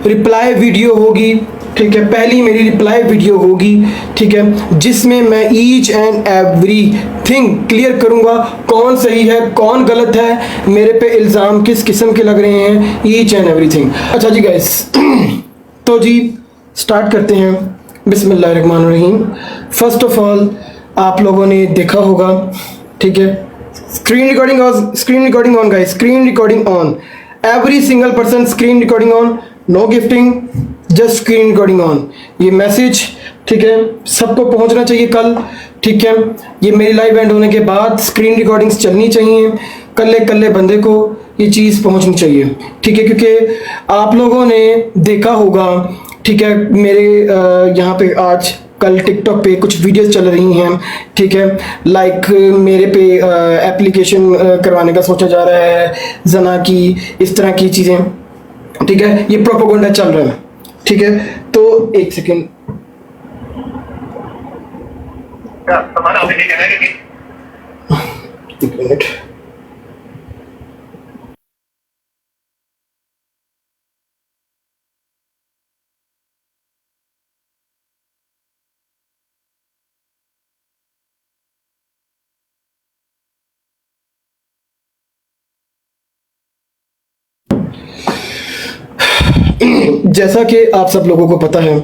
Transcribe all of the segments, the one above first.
Reply video होगी, ठीक है, पहली मेरी रिप्लाई वीडियो होगी, ठीक है, जिसमें मैं each and every thing clear करूंगा, कौन सही है कौन गलत है, मेरे पे इल्ज़ाम किस किस्म के लग रहे हैं, ईच एंड एवरीथिंग। अच्छा जी गाइस, तो जी स्टार्ट करते हैं। बिस्मिल्लाहिर्रहमानिर्रहीम। फर्स्ट ऑफ ऑल आप लोगों ने देखा होगा, ठीक है, screen recording on guys, screen recording on, every single person screen recording on, no gifting, just screen recording on. ये मैसेज, ठीक है, सबको पहुंचना चाहिए कल, ठीक है, ये मेरी लाइव एंड होने के बाद स्क्रीन रिकॉर्डिंग्स चलनी चाहिए, कल्ले कल्ले बंदे को ये चीज़ पहुंचनी चाहिए, ठीक है, क्योंकि आप लोगों ने देखा होगा, ठीक है, मेरे यहाँ पे आज कल टिकटॉक पे कुछ वीडियोस चल रही हैं, ठीक है, लाइक मेरे पे एप्लीकेशन करवाने का सोचा जा रहा है, जना की, इस तरह की चीज़ें, ठीक है, ये प्रोपेगेंडा चल रहा है, ठीक है। तो एक सेकेंड, एक मिनट, जैसा कि आप सब लोगों को पता है,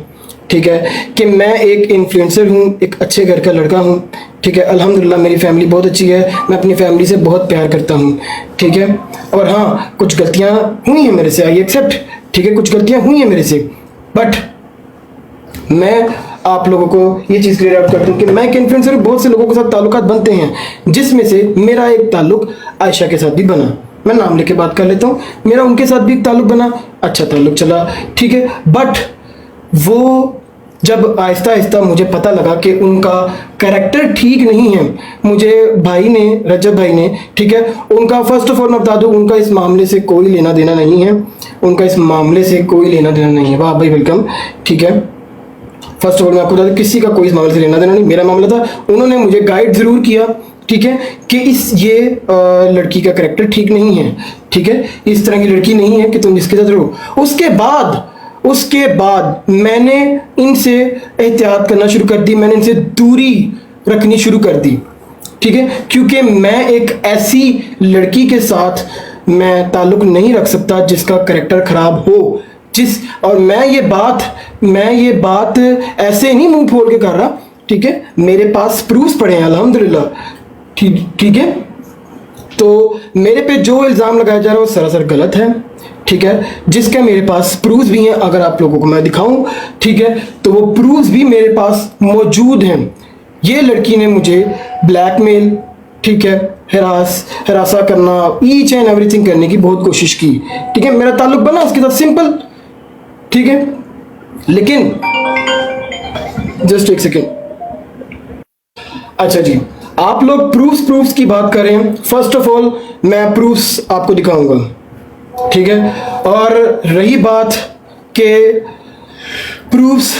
ठीक है, कि मैं एक इन्फ्लुएंसर हूँ, एक अच्छे घर का लड़का हूँ, ठीक है, अल्हम्दुलिल्लाह मेरी फैमिली बहुत अच्छी है, मैं अपनी फैमिली से बहुत प्यार करता हूँ, ठीक है, और हाँ कुछ गलतियाँ हुई हैं मेरे से, आई एक्सेप्ट, ठीक है, कुछ गलतियाँ हुई हैं मेरे से, बट मैं आप लोगों को ये चीज़ क्लियर आउट करता हूँ कि मैं एक इन्फ्लुएंसर, बहुत से लोगों के साथ ताल्लुकात बनते हैं, जिसमें से मेरा एक ताल्लुक आयशा के साथ भी बना, मैं नाम लेके बात कर लेता हूँ, मेरा उनके साथ भी एक ताल्लुक बना, अच्छा ताल्लुक चला, ठीक है, बट वो जब आहिस्ता आहिस्ता मुझे पता लगा कि उनका कैरेक्टर ठीक नहीं है, मुझे भाई ने, रजब भाई ने, ठीक है, उनका फर्स्ट ऑफ ऑल मैं बता दूँ, उनका इस मामले से कोई लेना देना नहीं है, उनका इस मामले से कोई लेना देना नहीं है, वाह भाई वेलकम, ठीक है, फर्स्ट ऑफ ऑल मैं आपको बता दूँ किसी का कोई इस मामले से लेना देना नहीं, मेरा मामला था, उन्होंने मुझे गाइड ज़रूर किया, ठीक है, कि ये लड़की का कैरेक्टर ठीक नहीं है, ठीक है, इस तरह की लड़की नहीं है कि तुम इसके साथ रहो। उसके बाद मैंने इनसे एहतियात करना शुरू कर दी, मैंने इनसे दूरी रखनी शुरू कर दी, ठीक है, क्योंकि मैं एक ऐसी लड़की के साथ मैं ताल्लुक नहीं रख सकता जिसका कैरेक्टर ख़राब हो, और मैं ये बात ऐसे नहीं मुंह फोड़ के कर रहा, ठीक है, मेरे पास प्रूफ्स पड़े हैं अल्हम्दुलिल्लाह, ठीक है, तो मेरे पे जो इल्ज़ाम लगाया जा रहा है वो सरासर गलत है, ठीक है, जिसका मेरे पास प्रूफ्स भी हैं, अगर आप लोगों को मैं दिखाऊं, ठीक है, तो वो प्रूफ्स भी मेरे पास मौजूद हैं। ये लड़की ने मुझे ब्लैकमेल, ठीक है, हरासा करना, ईच एंड एवरीथिंग करने की बहुत कोशिश की, ठीक है, मेरा ताल्लुक बना उसके साथ सिंपल, ठीक है, लेकिन जस्ट एक सेकेंड, अच्छा जी, आप लोग प्रूफ्स की बात करें, फर्स्ट ऑफ ऑल मैं प्रूफ्स आपको दिखाऊंगा, ठीक है, और रही बात के प्रूफ्स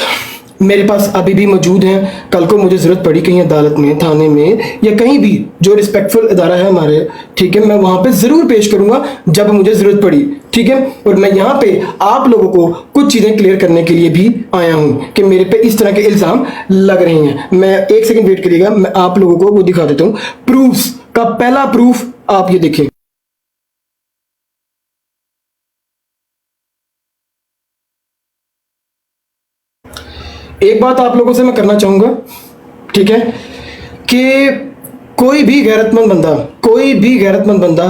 मेरे पास अभी भी मौजूद हैं, कल को मुझे ज़रूरत पड़ी कहीं अदालत में, थाने में, या कहीं भी जो रिस्पेक्टफुल इदारा है हमारे, ठीक है, मैं वहाँ पे ज़रूर पेश करूँगा जब मुझे ज़रूरत पड़ी, ठीक है, और मैं यहाँ पे आप लोगों को कुछ चीज़ें क्लियर करने के लिए भी आया हूँ कि मेरे पे इस तरह के इल्ज़ाम लग रहे हैं। मैं एक सेकेंड वेट करिएगा, मैं आप लोगों को वो दिखा देता हूँ। प्रूफ्स का पहला प्रूफ आप ये देखें, एक बात आप लोगों से मैं करना चाहूँगा, ठीक है, कि कोई भी गैरतमंद बंदा,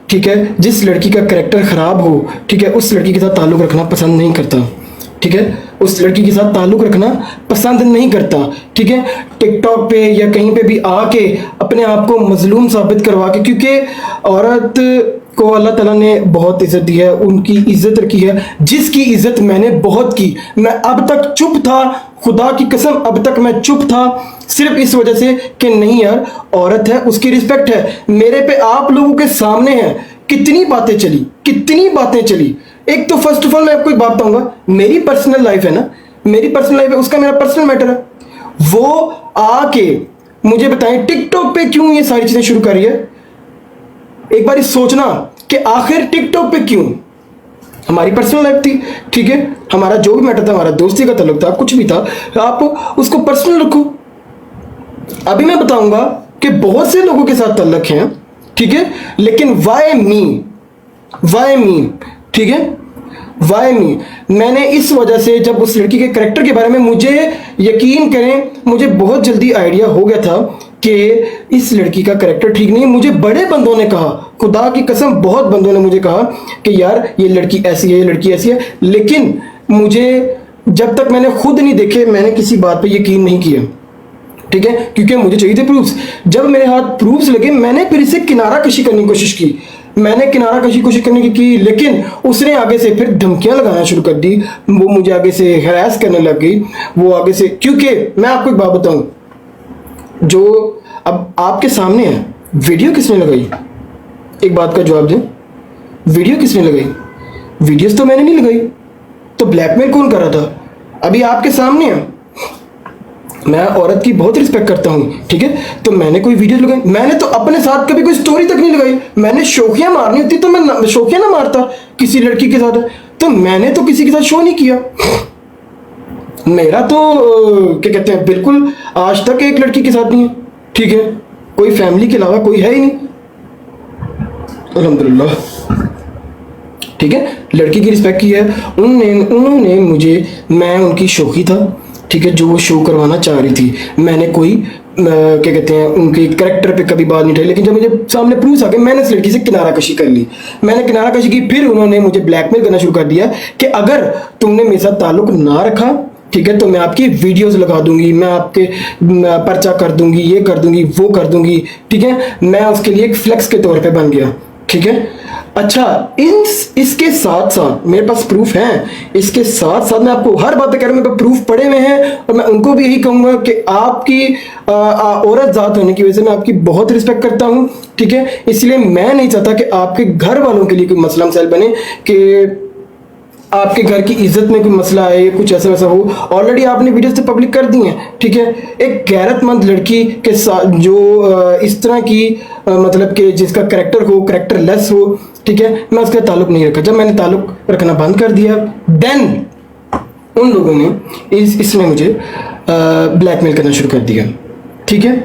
ठीक है, जिस लड़की का कैरेक्टर ख़राब हो, ठीक है, उस लड़की के साथ ताल्लुक़ रखना पसंद नहीं करता, ठीक है, उस लड़की के साथ ताल्लुक़ रखना पसंद नहीं करता, ठीक है, टिकटॉक पे या कहीं पे भी आके अपने आप को मजलूम साबित करवा के, क्योंकि औरत को अल्लाह ताला ने बहुत इज़्ज़त दी है, उनकी इज़्ज़त रखी है, जिसकी इज़्ज़त मैंने बहुत की, मैं अब तक चुप था, खुदा की कसम अब तक मैं चुप था, सिर्फ इस वजह से कि नहीं यार, औरत है, उसकी रिस्पेक्ट है, मेरे पे आप लोगों के सामने है, कितनी बातें चली। एक तो फर्स्ट ऑफ ऑल मैं आपको एक बात बताऊंगा, मेरी पर्सनल लाइफ है ना, उसका मेरा पर्सनल मैटर है, वो आके मुझे बताएं टिकटॉक पे क्यों ये सारी चीजें शुरू कर रही है। एक बार सोचना कि आखिर टिकटॉक पे क्यों, हमारी पर्सनल लाइफ थी, ठीक है, हमारा जो भी मैटर था, हमारा दोस्ती का ताल्लुक था, कुछ भी था, आप उसको पर्सनल रखो। अभी मैं बताऊंगा कि बहुत से लोगों के साथ ताल्लुक हैं, ठीक है, लेकिन वाई मी, ठीक है, वाई मी। मैंने इस वजह से, जब उस लड़की के करेक्टर के बारे में, मुझे यकीन करें, मुझे बहुत जल्दी आइडिया हो गया था कि इस लड़की का करेक्टर ठीक नहीं है। मुझे बड़े बंदों ने कहा, खुदा की कसम बहुत बंदों ने मुझे कहा कि यार ये लड़की ऐसी है, ये लड़की ऐसी है, लेकिन मुझे जब तक मैंने खुद नहीं देखे, मैंने किसी बात पे यकीन नहीं किया, ठीक है, क्योंकि मुझे चाहिए थे प्रूफ्स। जब मेरे हाथ प्रूफ्स लगे, मैंने फिर इसे किनारा कशी करने की कोशिश की, कोशिश करने की, लेकिन उसने आगे से फिर धमकियां लगाना शुरू कर दी। वो मुझे आगे से हरास करने लग गई, वो आगे से, क्योंकि मैं आपको एक बात बताऊं, जो अब आपके सामने है, वीडियो किसने लगाई? एक बात का जवाब दें, वीडियो किसने लगाई? वीडियोस तो मैंने नहीं लगाई, तो ब्लैकमेल कौन कर रहा था? अभी आपके सामने है। मैं औरत की बहुत रिस्पेक्ट करता हूँ, ठीक है, तो मैंने कोई वीडियो लगाई? मैंने तो अपने साथ कभी कोई स्टोरी तक नहीं लगाई। मैंने शौकिया मारनी होती तो मैं शौकिया ना मारता किसी लड़की के साथ, तो मैंने तो किसी के साथ शो नहीं किया। मेरा तो क्या कहते हैं, बिल्कुल आज तक एक लड़की के साथ नहीं है, ठीक है, कोई फैमिली के अलावा कोई है ही नहीं, अल्हम्दुलिल्लाह, ठीक है। लड़की की रिस्पेक्ट की है उन्होंने मुझे, मैं उनकी शौकी था, ठीक है, जो वो शो करवाना चाह रही थी। मैंने कोई क्या कहते हैं, उनके करेक्टर पे कभी बात नहीं उठाई, लेकिन जब मुझे सामने प्रूफ आ गए, मैंने इस लड़की से किनारा कशी कर ली। मैंने किनारा कशी की, फिर उन्होंने मुझे ब्लैकमेल करना शुरू कर दिया कि अगर तुमने मेरे साथ ताल्लुक ना रखा, ठीक है, तो मैं आपकी वीडियोस लगा दूंगी, मैं आपके पर्चा कर दूंगी, ये कर दूंगी, वो कर दूंगी, ठीक है। मैं उसके लिए एक फ्लेक्स के तौर पे बन गया, ठीक है। अच्छा, इसके साथ साथ मेरे पास प्रूफ हैं, इसके साथ साथ मैं आपको हर बात पे कह रहा हूँ, मेरे पास प्रूफ पड़े हुए हैं, और मैं उनको भी यही कहूंगा कि आपकी औरत जात होने की वजह से मैं आपकी बहुत रिस्पेक्ट करता हूँ, ठीक है। इसलिए मैं नहीं चाहता कि आपके घर वालों के लिए कोई मसला मसाइल बने, कि आपके घर की इज्जत में कोई मसला आए, कुछ ऐसा वैसा हो। ऑलरेडी आपने वीडियोस तो पब्लिक कर दी हैं, ठीक है। एक गैरतमंद लड़की के साथ जो इस तरह की मतलब कि जिसका करेक्टर हो, करेक्टर लेस हो, ठीक है, मैं उसका ताल्लुक नहीं रखा। जब मैंने ताल्लुक रखना बंद कर दिया, देन उन लोगों ने इसने मुझे ब्लैकमेल करना शुरू कर दिया, ठीक है,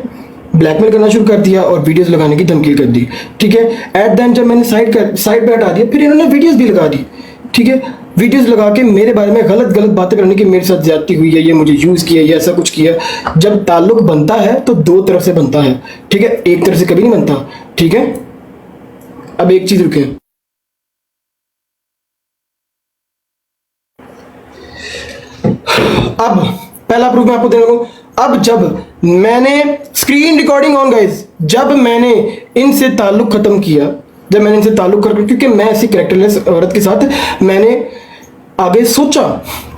ब्लैकमेल करना शुरू कर दिया और वीडियोस लगाने की धमकी कर दी, ठीक है। एट देन जब मैंने साइड पे हटा दिया, फिर इन्होंने वीडियोस भी लगा दी, ठीक है, वीडियोस लगा के मेरे बारे में गलत बातें करने की, मेरे साथ ज्यादती हुई है, ये मुझे यूज किया, ये ऐसा कुछ किया। जब ताल्लुक बनता है तो दो तरफ से बनता है, ठीक है, एक तरफ से कभी नहीं बनता, ठीक है। अब एक चीज रुके, अब पहला प्रूफ मैं आपको देने लगूं। अब जब मैंने स्क्रीन रिकॉर्डिंग ऑन गाइस, जब मैंने इनसे ताल्लुक खत्म किया, जब मैंने इनसे ताल्लुक कर, क्योंकि मैं ऐसी करेक्टरलेस औरत के साथ मैंने आगे सोचा,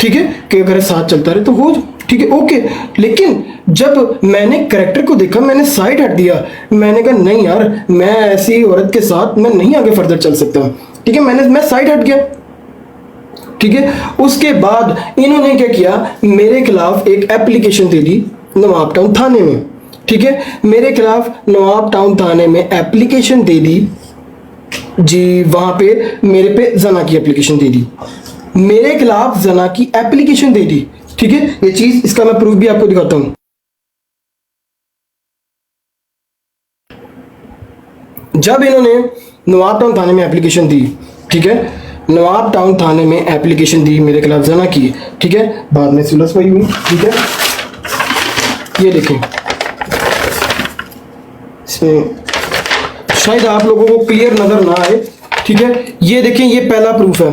ठीक है, कि अगर साथ चलता रहे तो हो, ठीक है, ओके। लेकिन जब मैंने करेक्टर को देखा, मैंने साइड हट दिया, मैंने कहा नहीं यार, मैं ऐसी औरत के साथ मैं नहीं आगे फर्दर चल सकता, ठीक है, मैं साइड हट गया, ठीक है। उसके बाद इन्होंने क्या किया, मेरे खिलाफ एक एप्लीकेशन दे दी नवाब टाउन थाने में, ठीक है, मेरे खिलाफ नवाब टाउन थाने में एप्लीकेशन दे दी जी, वहां पे मेरे पे जना की एप्लीकेशन दे दी, मेरे खिलाफ जना की एप्लीकेशन दे दी, ठीक है। ये चीज, इसका मैं प्रूफ भी आपको दिखाता हूं। जब इन्होंने नवाब टाउन थाने में एप्लीकेशन दी, ठीक है, नवाब टाउन थाने में एप्लीकेशन दी मेरे खिलाफ जना की, ठीक है, बाद में सुलह हुई, ठीक है। ये देखें, इसमें शायद आप लोगों को क्लियर नजर ना आए, ठीक है, ये देखें, ये पहला प्रूफ है,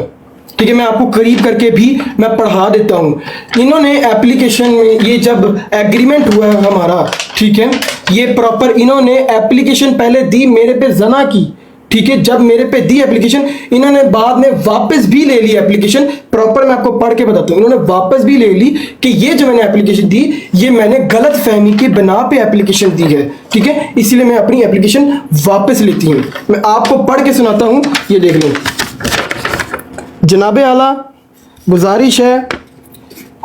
ठीक है। मैं आपको करीब करके भी मैं पढ़ा देता हूं। इन्होंने एप्लीकेशन में, ये जब एग्रीमेंट हुआ है हमारा, ठीक है, ये प्रॉपर इन्होंने एप्लीकेशन पहले दी मेरे पे जना की, ठीक है। जब मेरे पे दी एप्लीकेशन, इन्होंने बाद में वापस भी ले ली एप्लीकेशन, प्रॉपर मैं आपको पढ़ के बताता हूं। इन्होंने वापस भी ले ली कि ये जो मैंने एप्लीकेशन दी, ये मैंने गलत फहमी के बिना पे एप्लीकेशन दी है, ठीक है, इसलिए मैं अपनी एप्लीकेशन वापस लेती हूं। मैं आपको पढ़ के सुनाता हूं, ये देख लो। जनाब आला, गुजारिश है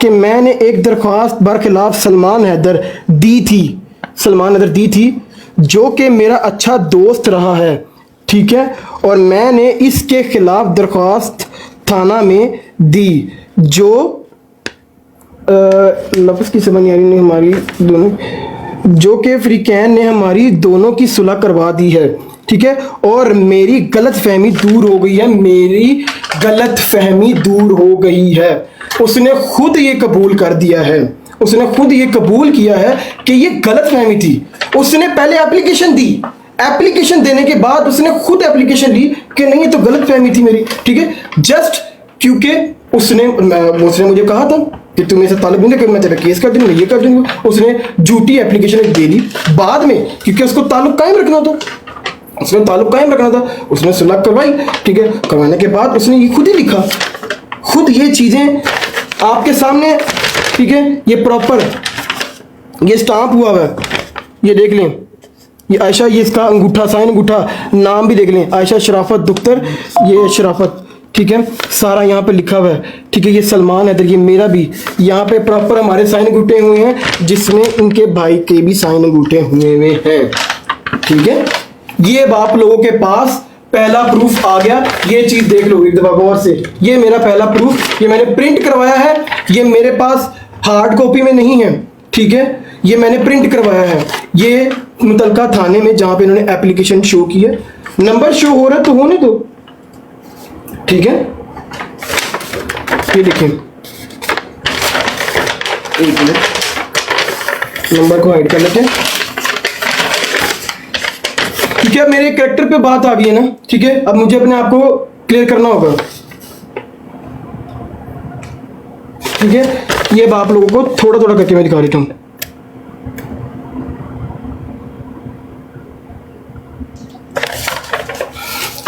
कि मैंने एक दरख्वास्त बरखिलाफ सलमान हैदर दी थी, जो कि मेरा अच्छा दोस्त रहा है, ठीक है, और मैंने इसके खिलाफ दरख्वास्त थाना में दी, जो लफ्ज़ की समझ नहीं आ रही ने हमारी दोनों, जो कि अफ्रीकैन ने हमारी दोनों की सुलह करवा दी है, ठीक है, और मेरी गलत फहमी दूर हो गई है, मेरी गलत फहमी दूर हो गई है। उसने खुद ये कबूल कर दिया है, उसने खुद ये कबूल किया है कि ये गलत फहमी थी। उसने पहले एप्लीकेशन दी, एप्लीकेशन देने के बाद उसने खुद एप्लीकेशन ली कि नहीं ये तो गलत फहमी थी मेरी, ठीक है, जस्ट क्योंकि उसने मुझे कहा था कि तुम ऐसा ताल्लुक नहीं, मैं तेरा केस कर दूंगा, ये कर दूंगा। उसने झूठी एप्लीकेशन दे दी बाद में, क्योंकि उसको ताल्लुक कायम रखना था, उसने ताल्लुक कायम रखना था। उसने सुलह करवाई, ठीक है, करवाने के बाद उसने ये खुद ही लिखा, खुद ये चीज़ें आपके सामने, ठीक है, ये प्रॉपर ये स्टाम्प हुआ हुआ है, ये देख लें, ये आयशा, ये इसका अंगूठा, साइन अंगूठा, नाम भी देख लें, आयशा शराफत दुख्तर, ये शराफत, ठीक है, सारा यहाँ पे लिखा हुआ है, ठीक है, ये सलमान हैदर, ये मेरा भी यहाँ पे प्रॉपर हमारे साइन अंगूठे हुए हैं, जिसमें इनके भाई के भी साइन अंगूठे हुए हुए हैं, ठीक है। ये आप लोगों के पास पहला प्रूफ आ गया, ये चीज देख लो एक दफा गौर से, ये मेरा पहला प्रूफ, ये मैंने प्रिंट करवाया है, ये मेरे पास हार्ड कॉपी में नहीं है, ठीक है, ये मैंने प्रिंट करवाया है, ये मुतलका थाने में जहां पे इन्होंने एप्लीकेशन शो की है, नंबर शो हो रहा है तो होने दो, ठीक है, ये देखें, एक मिनट, नंबर को हाइड कर लेते हैं, ठीक है। मेरे कैरेक्टर पे बात आ गई है ना, ठीक है, अब मुझे अपने आप को क्लियर करना होगा, ठीक है, ये आप लोगों को थोड़ा थोड़ा करके मैं दिखा देता हूं।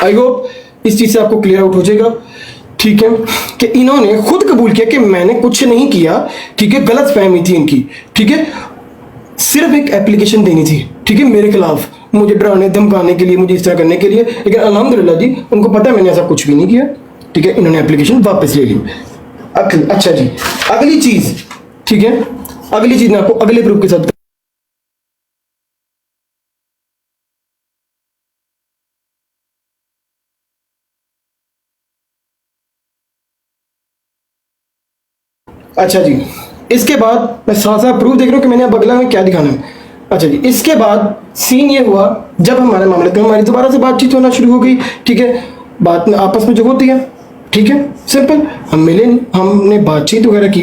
आई होप इस चीज से आपको क्लियर आउट हो जाएगा, ठीक है, कि इन्होंने खुद कबूल किया कि मैंने कुछ नहीं किया, ठीक है, गलत फहमी थी इनकी, ठीक है, सिर्फ एक एप्लीकेशन देनी थी, ठीक है, मेरे खिलाफ, मुझे डराने धमकाने के लिए, मुझे इस तरह करने के लिए, लेकिन अल्हम्दुलिल्लाह जी उनको पता है मैंने ऐसा कुछ भी नहीं किया, ठीक है, इन्होंने एप्लीकेशन वापस ले ली। अच्छा जी, अगली चीज, ठीक है, अगली चीज मैं आपको अगले प्रूफ के साथ, अच्छा जी, इसके बाद मैं साथ साथ प्रूफ देख रहा हूँ कि मैंने अब अगला में क्या दिखाना है। अच्छा जी, इसके बाद सीन ये हुआ, जब हमारे मामले में हमारी दोबारा से बातचीत होना शुरू हो गई, ठीक है, बात में आपस में जो होती है, ठीक है, सिंपल, हम मिले, हमने बातचीत वगैरह की,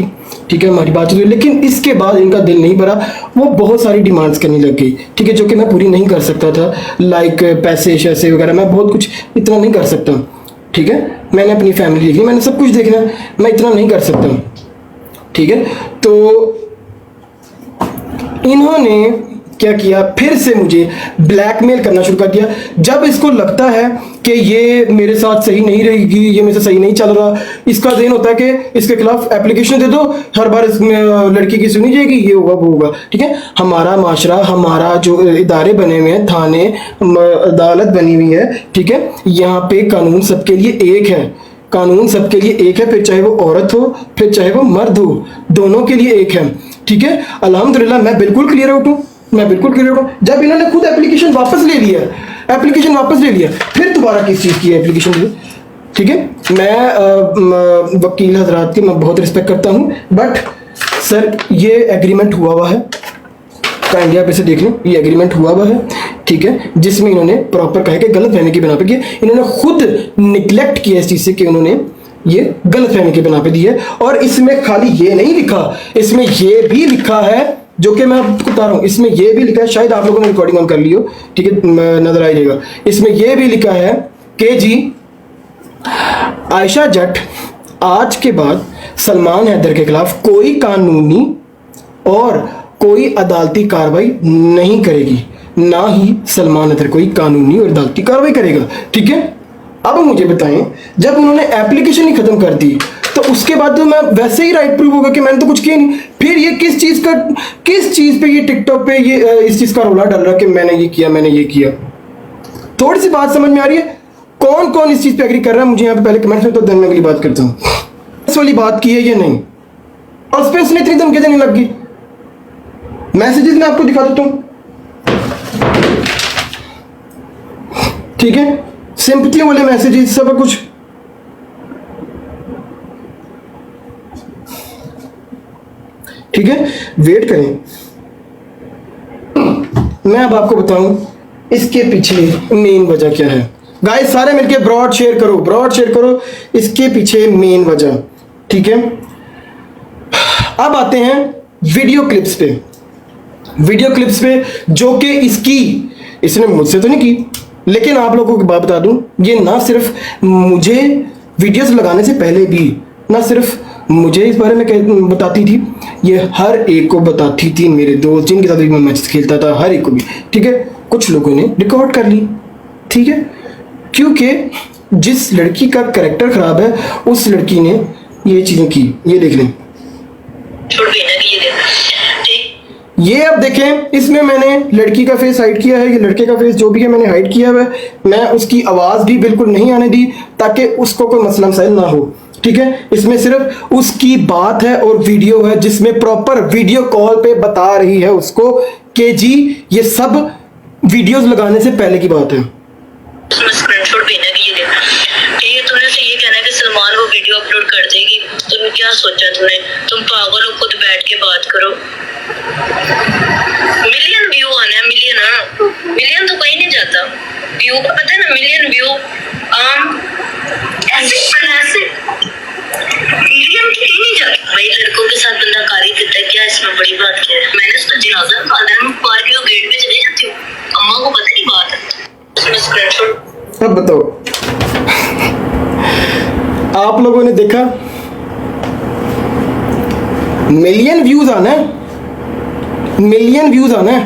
ठीक है, हमारी बातचीत हुई, लेकिन इसके बाद इनका दिल नहीं भरा, वो बहुत सारी डिमांड्स करने लग गई, ठीक है, जो कि मैं पूरी नहीं कर सकता था, लाइक पैसे शैसे वगैरह, मैं बहुत कुछ इतना नहीं कर सकता, ठीक है, मैंने अपनी फैमिली देखी, मैंने सब कुछ देखना, मैं इतना नहीं कर सकता, ठीक है। तो इन्होंने क्या किया, फिर से मुझे ब्लैकमेल करना शुरू कर दिया, जब इसको लगता है कि ये मेरे साथ सही नहीं रहेगी, ये मेरे से सही नहीं चल रहा, इसका ज़हन होता है कि इसके खिलाफ एप्लीकेशन दे दो, हर बार इसमें लड़की की सुनी जाएगी, ये होगा वो होगा, ठीक है। हमारा माशरा, हमारा जो इदारे बने हुए हैं, थाने, अदालत बनी हुई है, ठीक है, यहाँ पे कानून सबके लिए एक है, कानून सबके लिए एक है, फिर चाहे वो औरत हो, फिर चाहे वो मर्द हो, दोनों के लिए एक है, ठीक है। अल्हम्दुलिल्लाह मैं बिल्कुल क्लियर आउट हूँ, मैं बिल्कुल क्लियर हूँ। जब इन्होंने खुद एप्लीकेशन वापस ले लिया, एप्लीकेशन वापस ले लिया, फिर दोबारा किस चीज़ की एप्लीकेशन ली, ठीक है। मैं वकील हजरात की मैं बहुत रिस्पेक्ट करता हूँ, बट सर ये एग्रीमेंट हुआ हुआ है, काइंडली आप इसे देख लें, ये एग्रीमेंट हुआ हुआ है, ठीक है, जिसमें इन्होंने प्रॉपर कहा कि गलत फहमी की बिना पे किया, इन्होंने खुद निगलेक्ट किया इस चीज़ से कि उन्होंने ये गलत फहमी की बिना पे दी है। और इसमें खाली ये नहीं लिखा, इसमें ये भी लिखा है, जो कि मैं आपको बता रहा हूँ, इसमें ये भी लिखा है, शायद आप लोगों ने रिकॉर्डिंग ऑन कर ली हो, ठीक है, नजर आ जाएगा, इसमें ये भी लिखा है कि जी आयशा जट आज के बाद सलमान हैदर के खिलाफ कोई कानूनी और कोई अदालती कार्रवाई नहीं करेगी, ना ही सलमान हैदर कोई कानूनी और अदालती कार्रवाई करेगा, ठीक है। अब मुझे बताएं, जब उन्होंने एप्लीकेशन ही खत्म कर दी तो उसके बाद तो मैं वैसे ही राइट प्रूव होगा कि मैंने तो कुछ किया नहीं, फिर ये किस चीज पे ये टिकटॉक पे ये इस चीज का रोला डाल रहा है कि मैंने ये किया, मैंने ये किया। थोड़ी सी बात समझ में आ रही है, कौन कौन इस चीज पे एग्री कर रहा है मुझे यहाँ पे पहले कमेंट्स में, तो देन मैं अगली बात करता हूँ, इस वाली बात की है या नहीं, और उस पर उसने इतनी धमकी देने लग गई। मैसेजेस मैं आपको दिखा देता हूँ, ठीक है, सिंपैथी वाले मैसेजेस सब कुछ, ठीक है, वेट करें। मैं अब आपको बताऊं इसके पीछे मेन वजह क्या है। गाइस सारे मिलके ब्रॉड शेयर करो, ब्रॉड शेयर करो इसके पीछे मेन वजह। ठीक है, अब आते हैं वीडियो क्लिप्स पे। वीडियो क्लिप्स पे जो कि इसने मुझसे तो नहीं की, लेकिन आप लोगों को बात बता दूं, ये ना सिर्फ मुझे वीडियोस लगाने से पहले भी ना सिर्फ मुझे इस बारे में बताती थी, ये हर एक को बताती थी। मेरे दोस्त जिनके साथ भी मैं मैच खेलता था, हर एक को भी। ठीक है, कुछ लोगों ने रिकॉर्ड कर ली। ठीक है, क्योंकि जिस लड़की का कैरेक्टर खराब है उस लड़की ने ये चीजें की। ये देख लें, ये अब देखें, इसमें मैंने लड़की का फेस हाइड किया है, ये लड़के का फेस जो भी है मैंने हाइड किया हुआ है। मैं उसकी आवाज भी बिल्कुल नहीं आने दी ताकि उसको कोई मसला मसाइल ना हो। ठीक है, इसमें सिर्फ उसकी बात है और वीडियो है जिसमें प्रॉपर वीडियो कॉल पे बता रही है उसको कि जी ये सब वीडियोस लगाने से पहले की बात है। स्क्रीनशॉट भेजना कि ये देख, ठीक है, तुमने से ये कहना है कि सलमान वो वीडियो अपलोड कर देगी। तुमने क्या सोचा? तुम पागल हो, खुद बैठ के बात करो। मिलियन व्यू आना है, मिलियन तो कहीं नहीं जाता। व्यू का पता है ना, मिलियन व्यू ऐसे मिलियन कहीं नहीं जाता भाई। लड़कों के साथ बंदा कारी करता है, क्या इसमें बड़ी बात क्या है? मैंने उसका जनाजा निकाल दिया, मैं पार्क के गेट पे चले जाती हूँ, अम्मा को पता नहीं बात है। स्क्रीनशॉट अब बताओ, आप लोगों ने देखा मिलियन व्यूज आना है, मिलियन व्यूज आना है,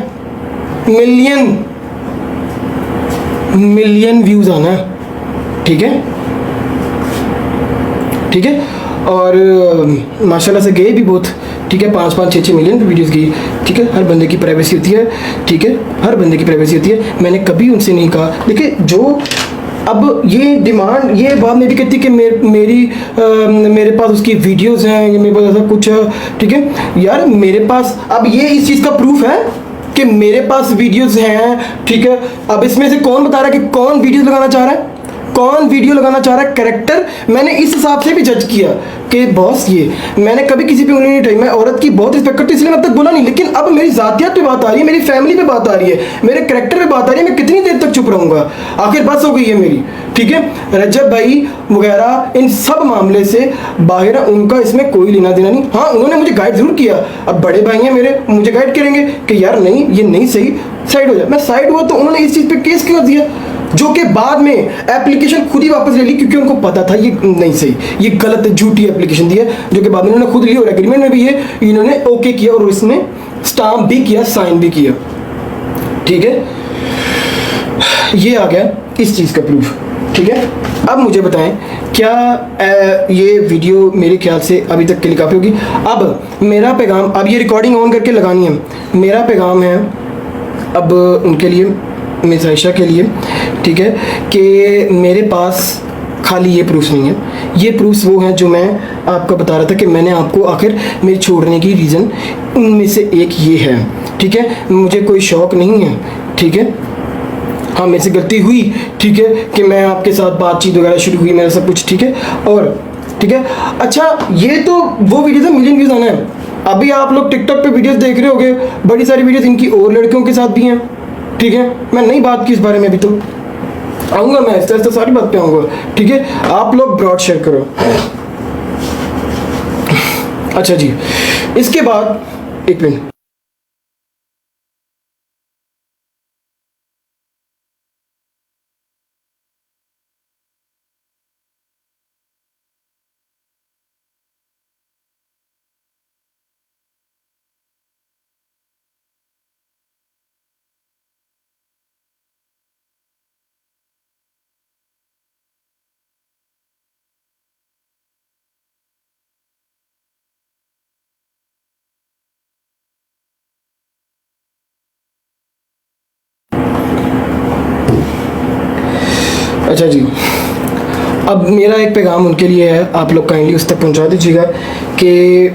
मिलियन व्यूज आना है। ठीक है, ठीक है, और माशाल्लाह से गए भी बहुत। ठीक है, 5-5, 6-6 मिलियन की वीडियोस गई। ठीक है, हर बंदे की प्राइवेसी होती है। ठीक है, हर बंदे की प्राइवेसी होती है। मैंने कभी उनसे नहीं कहा, देखिए जो अब ये डिमांड, ये बात नहीं भी कहती कि मेरे पास उसकी वीडियोस हैं या मेरे पास ऐसा कुछ है। ठीक है यार, मेरे पास अब ये इस चीज़ का प्रूफ है कि मेरे पास वीडियोस हैं। ठीक है, अब इसमें से कौन बता रहा है कि कौन वीडियोस लगाना चाह रहा है, कौन वीडियो लगाना चाह रहा है। कैरेक्टर मैंने इस हिसाब से भी जज किया कि बॉस ये, मैंने कभी किसी पे उंगली नहीं उठाई। मैं औरत की बहुत रिस्पेक्ट करती हूँ, इसलिए मैं अब तक बोला नहीं। लेकिन अब मेरी जातियत पे बात आ रही है, मेरी फैमिली पे बात आ रही है, मेरे कैरेक्टर पे बात आ रही है, मैं कितनी देर तक चुप रहूंगा? आखिर बस हो गई है मेरी। ठीक है, रजब भाई वगैरह इन सब मामले से बाहर, उनका इसमें कोई लेना देना नहीं। हाँ, उन्होंने मुझे गाइड जरूर किया। अब बड़े भाई हैं मेरे, मुझे गाइड करेंगे कि यार नहीं ये नहीं सही, साइड हो जाए। मैं साइड हुआ तो उन्होंने इस चीज़ पे केस क्यों दिया, जो कि बाद में एप्लीकेशन खुद ही वापस ले ली, क्योंकि उनको पता था ये नहीं सही, ये गलत झूठी एप्लीकेशन दी है, जो कि बाद में इन्होंने खुद ली और एग्रीमेंट में भी ये इन्होंने ओके किया और इसमें स्टाम्प भी किया, साइन भी किया। ठीक है, ये आ गया इस चीज़ का प्रूफ। ठीक है, अब मुझे बताएं क्या ये वीडियो मेरे ख्याल से अभी तक के लिए काफ़ी होगी। अब मेरा पैगाम, अब ये रिकॉर्डिंग ऑन करके लगानी है, मेरा पैगाम है अब उनके लिए, मिस आयशा के लिए। ठीक है, कि मेरे पास खाली ये प्रूफ नहीं है, ये प्रूफ्स वो हैं जो मैं आपको बता रहा था कि मैंने आपको आखिर मेरे छोड़ने की रीज़न उनमें से एक ये है। ठीक है, मुझे कोई शौक़ नहीं है। ठीक है, हाँ मेरे से गलती हुई। ठीक है, कि मैं आपके साथ बातचीत वगैरह शुरू हुई, मेरा सब कुछ। ठीक है, और ठीक है, अच्छा ये तो वो वीडियो था, मिलियन व्यूज़ आना है। अभी आप लोग टिकटॉक पे वीडियोस देख रहे होगे, बड़ी सारी वीडियोस इनकी और लड़कियों के साथ भी हैं। ठीक है, मैं नहीं बात की इस बारे में, अभी तो आऊँगा, मैं आहिस्ता आहिस्ता सारी बात पे आऊँगा। ठीक है, आप लोग ब्रॉड शेयर करो। अच्छा जी, इसके बाद एक मिनट, अच्छा जी, अब मेरा एक पैगाम उनके लिए है, आप लोग काइंडली उस तक पहुंचा दीजिएगा कि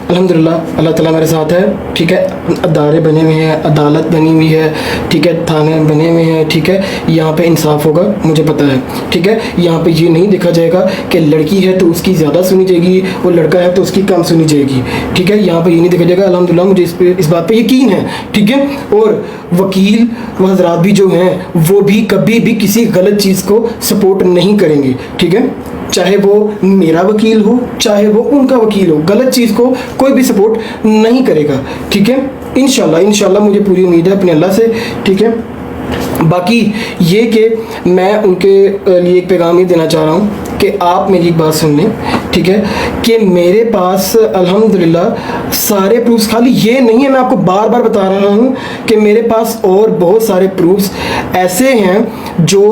अल्हम्दुलिल्लाह अल्लाह ताला मेरे साथ है, ठीक है। अदारे बने हुए हैं, अदालत बनी हुई है, ठीक है, थाने बने हुए हैं, ठीक है। यहाँ पे इंसाफ होगा, मुझे पता है, ठीक है। यहाँ पे ये नहीं देखा जाएगा कि लड़की है तो उसकी ज़्यादा सुनी जाएगी और लड़का है तो उसकी कम सुनी जाएगी, ठीक है। यहाँ पे ये नहीं देखा जाएगा। अल्हम्दुलिल्लाह मुझे इस बात पे यकीन है, ठीक है। और वकील व हज़रात भी जो हैं वो भी कभी भी किसी गलत चीज़ को सपोर्ट नहीं करेंगे, ठीक है। चाहे वो मेरा वकील हो, चाहे वो उनका वकील हो, गलत चीज़ को कोई भी सपोर्ट नहीं करेगा, ठीक है। इंशाल्लाह मुझे पूरी उम्मीद है अपने अल्लाह से, ठीक है। बाकी ये कि मैं उनके लिए एक पैगाम ये देना चाह रहा हूँ कि आप मेरी एक बात सुन लें, ठीक है, कि मेरे पास अल्हम्दुलिल्लाह सारे प्रूफ्स, खाली ये नहीं है, मैं आपको बार बार बता रहा हूँ कि मेरे पास और बहुत सारे प्रूफ्स ऐसे हैं जो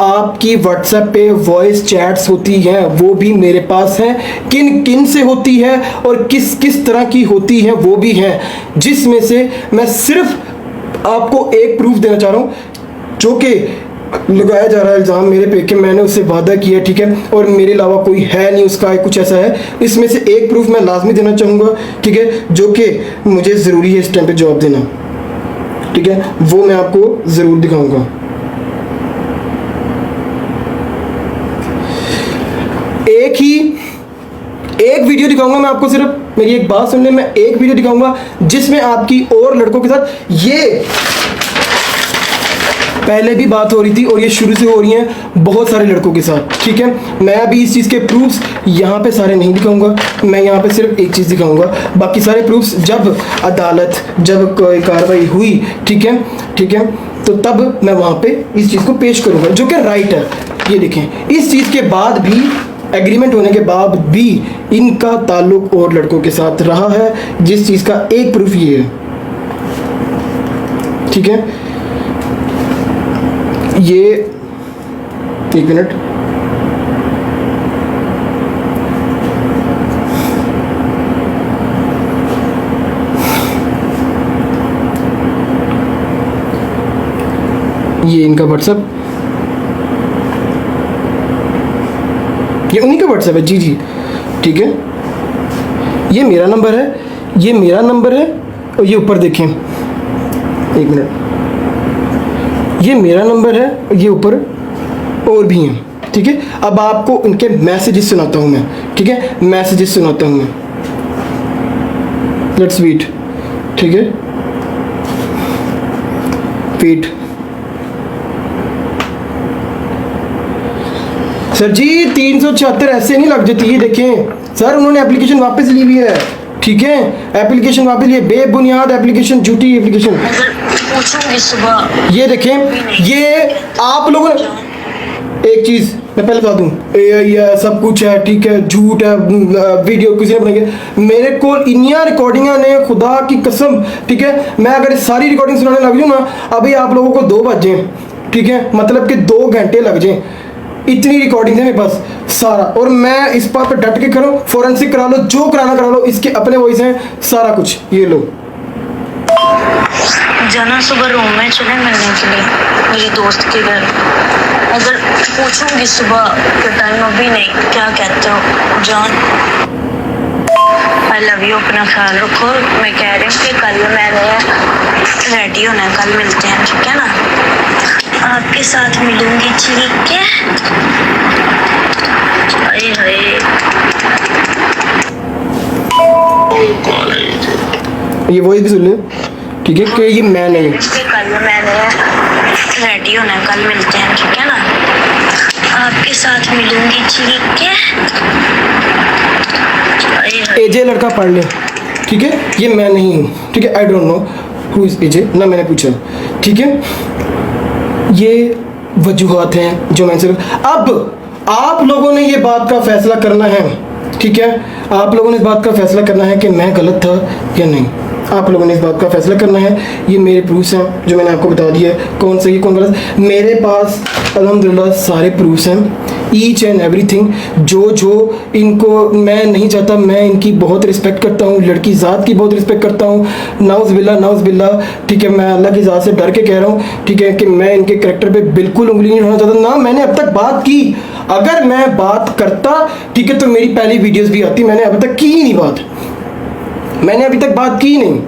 आपकी व्हाट्सएप पे वॉइस चैट्स होती हैं वो भी मेरे पास हैं, किन किन से होती है और किस किस तरह की होती हैं वो भी हैं, जिसमें से मैं सिर्फ आपको एक प्रूफ देना चाह रहा हूँ जो कि लगाया जा रहा है इल्ज़ाम मेरे पे कि मैंने उससे वादा किया, ठीक है, और मेरे अलावा कोई है नहीं उसका, कुछ ऐसा है। इसमें से एक प्रूफ मैं लाजमी देना चाहूँगा, ठीक है, जो कि मुझे ज़रूरी है इस टाइम पे जवाब देना, ठीक है, वो मैं आपको ज़रूर दिखाऊँगा। एक वीडियो दिखाऊंगा मैं आपको, सिर्फ मेरी एक बात सुन ले, मैं एक वीडियो दिखाऊंगा जिसमें आपकी और लड़कों के साथ ये पहले भी बात हो रही थी और ये शुरू से हो रही हैं बहुत सारे लड़कों के साथ, ठीक है। मैं अभी इस चीज़ के प्रूफ्स यहाँ पे सारे नहीं दिखाऊंगा, मैं यहाँ पे सिर्फ एक चीज़ दिखाऊंगा, बाकी सारे प्रूफ्स जब अदालत, जब कोई कार्रवाई हुई, ठीक है, ठीक है, तो तब मैं वहाँ पे इस चीज़ को पेश करूँगा जो कि राइट है। ये देखें, इस चीज़ के बाद भी, एग्रीमेंट होने के बाद भी इनका ताल्लुक और लड़कों के साथ रहा है, जिस चीज़ का एक प्रूफ ये है, ठीक है। ये एक मिनट, ये इनका व्हाट्सएप, ये उन्हीं का व्हाट्सएप है, जी जी, ठीक है। ये मेरा नंबर है, ये मेरा नंबर है, और ये ऊपर देखें, एक मिनट, ये मेरा नंबर है और ये ऊपर और भी हैं, ठीक है। अब आपको उनके मैसेजेस सुनाता हूँ मैं, ठीक है, मैसेजेस सुनाता हूँ मैं, लेट्स वेट, ठीक है, वेट। सर जी 376 ऐसे नहीं लग जाती है, देखें सर उन्होंने एप्लीकेशन वापस ली हुई है, ठीक है, एप्लीकेशन वापस लिए, बेबुनियाद एप्लीकेशन, झूठी एप्लीकेशन। पूछूंगी सुबह। ये देखें, ये आप लोगों ने, एक चीज़ मैं पहले बता दूं, ये सब कुछ है, ठीक है, झूठ है, वीडियो किसी ने बनाई है, मेरे को इनिया रिकॉर्डिंग ने, खुदा की कसम, ठीक है, मैं अगर सारी रिकॉर्डिंग सुनाने लग जाऊँ ना, अभी आप लोगों को 2 बज जाएं, ठीक है, मतलब कि 2 घंटे लग जाएं, इतनी रिकॉर्डिंग है मेरे पास सारा, और मैं इस बात पर डट के करूँ, फोरेंसिक करा लो, जो कराना करा लो, इसके अपने वॉइस हैं, सारा कुछ, ये लो। जाना सुबह रूम में चले मिलने के लिए मेरी दोस्त के घर, अगर पूछूंगी सुबह के टाइम, अभी नहीं, क्या कहते हो जान? आई लव यू, अपना ख्याल रखो। मैं कह रही हूँ कि कल मैंने रेडी होना है, कल मिलते हैं, ठीक है ना? आपके साथ मिलूंगी, ठीक है? हाय हाय, ये वॉइस भी सुन ले, ठीक है, कि ये मैं नहीं, कल मैंने रेडी होना है, कल मिलते हैं, ठीक है ना? आपके साथ मिलूंगी, ठीक है? एजे लड़का पढ़ ले, ठीक है, ये मैं नहीं हूँ, ठीक है, I don't know who is AJ, ना मैंने पूछा, ठीक है। ये वजूहात हैं जो मैंने सिर्फ, अब आप लोगों ने ये बात का फैसला करना है, ठीक है, आप लोगों ने इस बात का फैसला करना है कि मैं गलत था या नहीं, आप लोगों ने इस बात का फैसला करना है। ये मेरे प्रूफ्स हैं जो मैंने आपको बता दिया है, कौन सही कौन गलत, मेरे पास अल्हम्दुलिल्लाह सारे प्रूफ्स हैं, ईच एंड एवरीथिंग, जो इनको मैं नहीं चाहता, मैं इनकी बहुत रिस्पेक्ट करता हूँ, लड़की ज़ात की बहुत रिस्पेक्ट करता हूँ, नाउज़ बिल्ला, ठीक है, मैं अल्लाह की ज़ात से डर के कह रहा हूँ, ठीक है, कि मैं इनके करैक्टर पे बिल्कुल उंगली नहीं उठाना चाहता, ना मैंने अब तक बात की, अगर मैं बात करता, ठीक है, तो मेरी पहली वीडियोज़ भी आती, मैंने अब तक की ही नहीं बात, मैंने अभी तक बात की नहीं,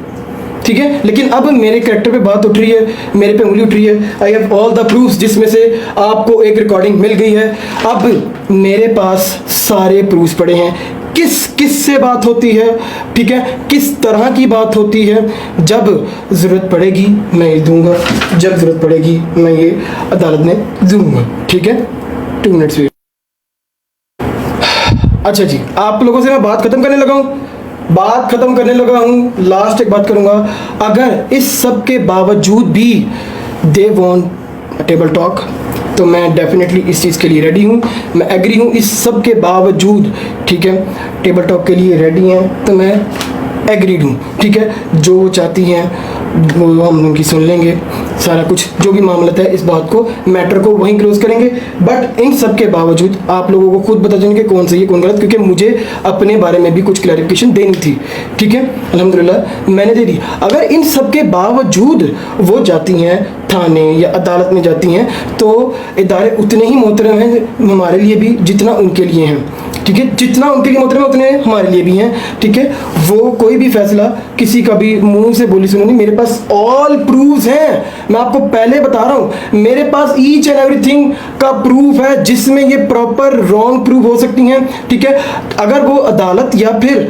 ठीक है, लेकिन अब मेरे कैरेक्टर पे बात उठ रही है, मेरे पे उंगली उठ रही है। I have all the proofs, जिसमें से आपको एक रिकॉर्डिंग मिल गई है। अब मेरे पास सारे प्रूफ्स पड़े हैं, किस से बात होती है, ठीक है, किस तरह की बात होती है। जब ज़रूरत पड़ेगी मैं ये दूंगा, जब ज़रूरत पड़ेगी मैं ये अदालत में दूंगा, ठीक है। 2 मिनट्स वेट। अच्छा जी, आप लोगों से मैं बात ख़त्म करने लगा हूँ, लास्ट एक बात करूँगा। अगर इस सब के बावजूद भी दे वांट टेबल टॉक, तो मैं डेफिनेटली इस चीज़ के लिए रेडी हूँ, मैं एग्री हूँ। इस सब के बावजूद, ठीक है, टेबल टॉक के लिए रेडी हैं, तो मैं एग्रीड हूँ, ठीक है। जो चाहती हैं वो हम उनकी सुन लेंगे, सारा कुछ जो भी मामला है, इस बात को, मैटर को वहीं क्लोज करेंगे। बट इन सब के बावजूद आप लोगों को खुद बता देंगे कौन सही है कौन गलत, क्योंकि मुझे अपने बारे में भी कुछ क्लैरिफिकेशन देनी थी, ठीक है। अल्हम्दुलिल्लाह मैंने दे दी। अगर इन सब के बावजूद वो जाती हैं थाने या अदालत में जाती हैं, तो इदारे उतने ही मोहतरम हैं हमारे लिए भी जितना उनके लिए हैं, ठीक है। जितना उनके लिए मोहतरम है उतने हमारे लिए भी हैं, ठीक है। वो कोई भी फैसला किसी का भी मुंह से बोली सुनो नहीं, मेरे पास ऑल प्रूफ्स हैं। मैं आपको पहले बता रहा हूँ, मेरे पास ईच एंड एवरीथिंग का प्रूफ है, जिसमें ये प्रॉपर रॉन्ग प्रूफ हो सकती हैं, ठीक है। अगर वो अदालत या फिर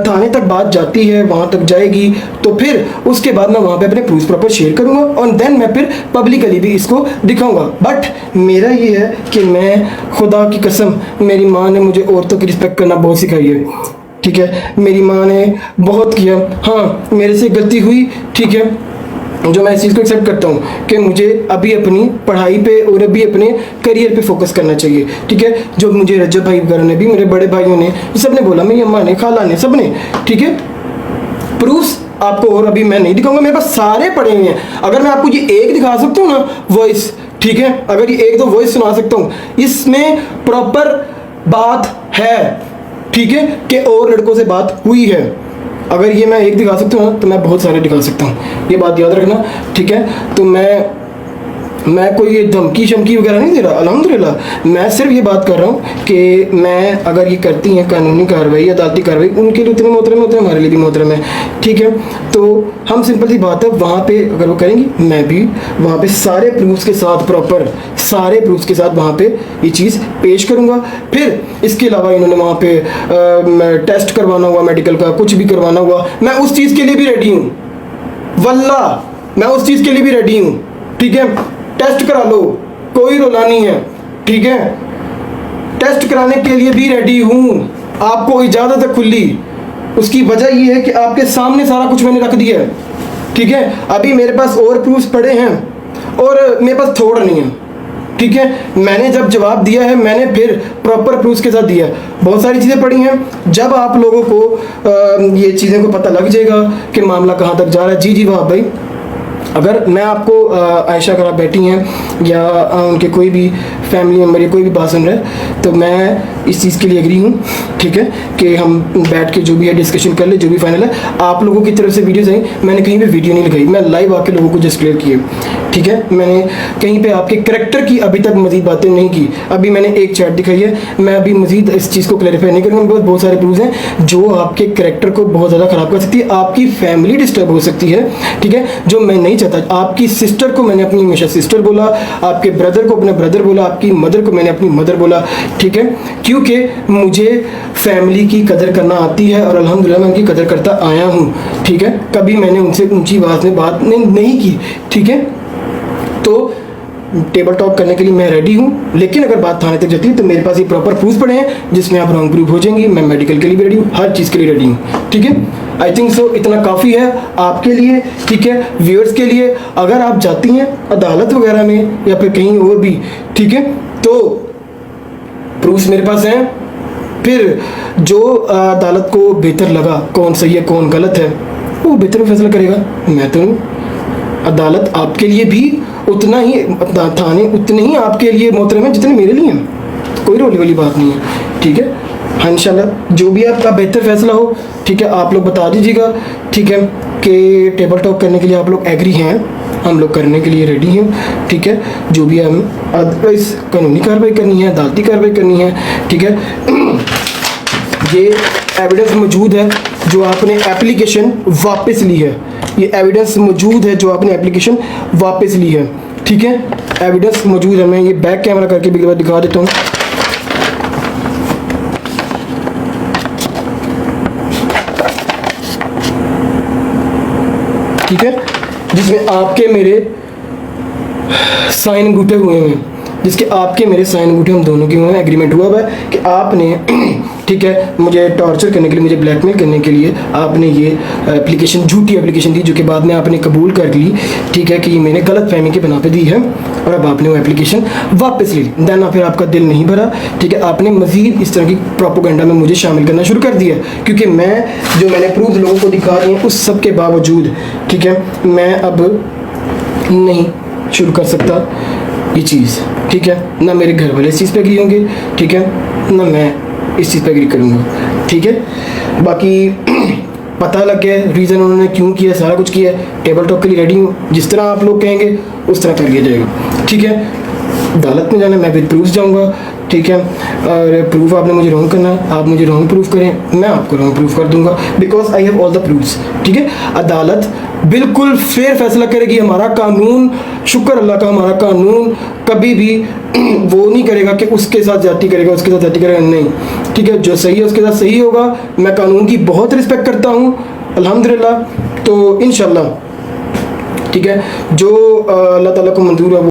थाने तक बात जाती है, वहाँ तक जाएगी, तो फिर उसके बाद मैं वहाँ पे अपने प्रूफ प्रॉपर शेयर करूँगा और देन मैं फिर पब्लिकली भी इसको दिखाऊंगा। बट मेरा ये है कि मैं, खुदा की कसम, मेरी माँ ने मुझे औरतों की रिस्पेक्ट करना बहुत सिखाई है, ठीक है। मेरी माँ ने बहुत किया। हाँ, मेरे से गलती हुई, ठीक है, जो मैं इस चीज़ को एक्सेप्ट करता हूँ कि मुझे अभी अपनी पढ़ाई पे और अभी अपने करियर पे फोकस करना चाहिए, ठीक है। जो मुझे रजब भाई वगैरह ने भी, मेरे बड़े भाइयों ने, सब ने बोला, मेरी अम्मा ने, खाला ने, सब ने, ठीक है। प्रूफ्स आपको और अभी मैं नहीं दिखाऊंगा, मेरे पास सारे पड़े हुए हैं। अगर मैं आपको ये एक दिखा सकता हूँ ना वॉइस, ठीक है, अगर ये 1-2 वॉइस सुना सकता हूँ, इसमें प्रॉपर बात है, ठीक है, कि और लड़कों से बात हुई है। अगर ये मैं एक दिखा सकता हूँ तो मैं बहुत सारे दिखा सकता हूँ, ये बात याद रखना, ठीक है। तो मैं कोई ये धमकी शमकी वगैरह नहीं दे रहा, अल्हम्दुलिल्लाह। मैं सिर्फ ये बात कर रहा हूँ कि मैं, अगर ये करती हैं कानूनी कार्रवाई, अदालती कार्रवाई, उनके लिए उतने मोहतरम होते हैं, हमारे लिए भी मोहतरम है, ठीक है। तो हम सिंपल सी बात है, वहाँ पे अगर वो करेंगी, मैं भी वहाँ पे सारे प्रूफ्स के साथ, प्रॉपर सारे प्रूफ्स के साथ वहाँ पे ये चीज़ पेश करूँगा। फिर इसके अलावा इन्होंने वहाँ पे टेस्ट करवाना हुआ, मेडिकल का कुछ भी करवाना हुआ, मैं उस चीज़ के लिए भी रेडी हूँ, वल्लाह मैं उस चीज़ के लिए भी रेडी हूँ, ठीक है। टेस्ट करा लो, कोई रोला नहीं है, ठीक है। टेस्ट कराने के लिए भी रेडी हूँ, आपको इजाज़त है खुली। उसकी वजह ये है कि आपके सामने सारा कुछ मैंने रख दिया है, ठीक है। अभी मेरे पास और प्रूफ्स पड़े हैं और मेरे पास थोड़ा नहीं है, ठीक है। मैंने जब जवाब दिया है, मैंने फिर प्रॉपर प्रूफ्स के साथ दिया। बहुत सारी चीज़ें पड़ी हैं। जब आप लोगों को ये चीज़ें को पता लग जाएगा कि मामला कहाँ तक जा रहा है। जी जी वाह भाई, अगर मैं आपको आयशा अगर आप बैठी हैं या उनके कोई भी फैमिली मेम्बर या कोई भी बात सुन रहा है, तो मैं इस चीज़ के लिए एग्री हूँ, ठीक है, कि हम बैठ के जो भी है डिस्कशन कर ले, जो भी फाइनल है। आप लोगों की तरफ से वीडियोस आई, मैंने कहीं पे वीडियो नहीं लगाई, मैं लाइव आके लोगों को जस्ट क्लियर किए, ठीक है। मैंने कहीं पे आपके करैक्टर की अभी तक मजीद बातें नहीं की। अभी मैंने एक चैट दिखाई है, मैं अभी मजीद इस चीज़ को क्लैरिफाई नहीं करूँगा। बहुत सारे प्रूफ हैं जो आपके करैक्टर को बहुत ज़्यादा ख़राब कर सकती है, आपकी फैमिली डिस्टर्ब हो सकती है, ठीक है, जो मैं नहीं चाहता। आपकी सिस्टर को मैंने अपनी हमेशा सिस्टर बोला, आपके ब्रदर को अपने ब्रदर बोला, आपकी मदर को मैंने अपनी मदर बोला, ठीक है, क्योंकि मुझे फैमिली की कदर करना आती है और अल्हम्दुलिल्लाह मैं उनकी कदर करता आया हूँ, ठीक है। कभी मैंने उनसे ऊंची आवाज़ में बात नहीं की, ठीक है। तो टेबल टॉक करने के लिए मैं रेडी हूँ, लेकिन अगर बात थाने तक जाती है तो मेरे पास ये प्रॉपर प्रूफ पड़े हैं जिसमें आप रॉन्ग प्रूफ हो जाएंगी। मैं मेडिकल के लिए भी रेडी हूँ, हर चीज़ के लिए रेडी हूँ, ठीक है। आई थिंक सो इतना काफ़ी है आपके लिए, ठीक है, व्यूअर्स के लिए। अगर आप जाती हैं अदालत वगैरह में या फिर कहीं और भी, ठीक है, तो प्रूफ्स मेरे पास हैं। फिर जो अदालत को बेहतर लगा, कौन सही है कौन गलत है, वो बेहतर फैसला करेगा। मैं तो अदालत आपके लिए भी उतना ही, थाने उतने ही आपके लिए मोहतरम है जितने मेरे लिए हैं, कोई रोली वाली बात नहीं है, ठीक है। हाँ इंशाल्लाह जो भी आपका बेहतर फैसला हो, ठीक है, आप लोग बता दीजिएगा, ठीक है, कि टेबल टॉक करने के लिए आप लोग एग्री हैं, हम लोग करने के लिए रेडी हैं, ठीक है। जो भी हम अदरवाइज कानूनी कार्रवाई करनी है, अदालती कार्रवाई करनी है, ठीक है। ये एविडेंस मौजूद है, जो आपने एप्लीकेशन वापस ली है, ये एविडेंस मौजूद है जो आपने एप्लीकेशन वापस ली है, ठीक है, एविडेंस मौजूद है। मैं ये बैक कैमरा करके भी एक बार दिखा देता हूँ। ठीक है, जिसमें आपके मेरे साइन अंगूठे हुए हैं, जिसके आपके मेरे साइन अंगूठे हम दोनों के हुए हैं। एग्रीमेंट हुआ है कि आपने ठीक है मुझे टॉर्चर करने के लिए, मुझे ब्लैकमेल करने के लिए आपने ये एप्लीकेशन, झूठी एप्लीकेशन दी, जो कि बाद में आपने कबूल कर ली, ठीक है, कि ये मैंने गलत फहमी के बना पे दी है, और अब आपने वो एप्लीकेशन वापस ली। देन फिर आपका दिल नहीं भरा, ठीक है, आपने मज़ीद इस तरह की प्रोपोगंडा में मुझे शामिल करना शुरू कर दिया, क्योंकि मैंने प्रूफ लोगों को दिखा रही हूँ, उस सब के बावजूद, ठीक है, मैं अब नहीं शुरू कर सकता ये चीज़, ठीक है, ना मेरे घर वाले इस चीज़ पे एग्री होंगे, ठीक है, ना मैं इस चीज़ पे एग्री करूँगा, ठीक है। बाकी पता लग गया रीज़न उन्होंने क्यों किया, सारा कुछ किया, टेबल टॉक के लिए रेडी हूँ, जिस तरह आप लोग कहेंगे उस तरह कर लिया जाएगा, ठीक है। अदालत में जाना, मैं विद प्रूफ जाऊँगा, ठीक है, और प्रूफ आपने मुझे रॉन्ग करना है, आप मुझे रॉन्ग प्रूफ करें, मैं आपको रॉन्ग प्रूफ कर दूंगा, because I have all the proofs, ठीक है। अदालत बिल्कुल फेयर फैसला करेगी। हमारा कानून, शुक्र अल्लाह का, हमारा कानून कभी भी वो नहीं करेगा कि उसके साथ जाती करेगा, उसके साथ जाती करेगा, नहीं, ठीक है, जो सही है उसके साथ सही होगा। मैं कानून की बहुत रिस्पेक्ट करता हूँ अल्हम्दुलिल्लाह, तो इंशाल्लाह, ठीक है, जो अल्लाह ताला को मंजूर है वो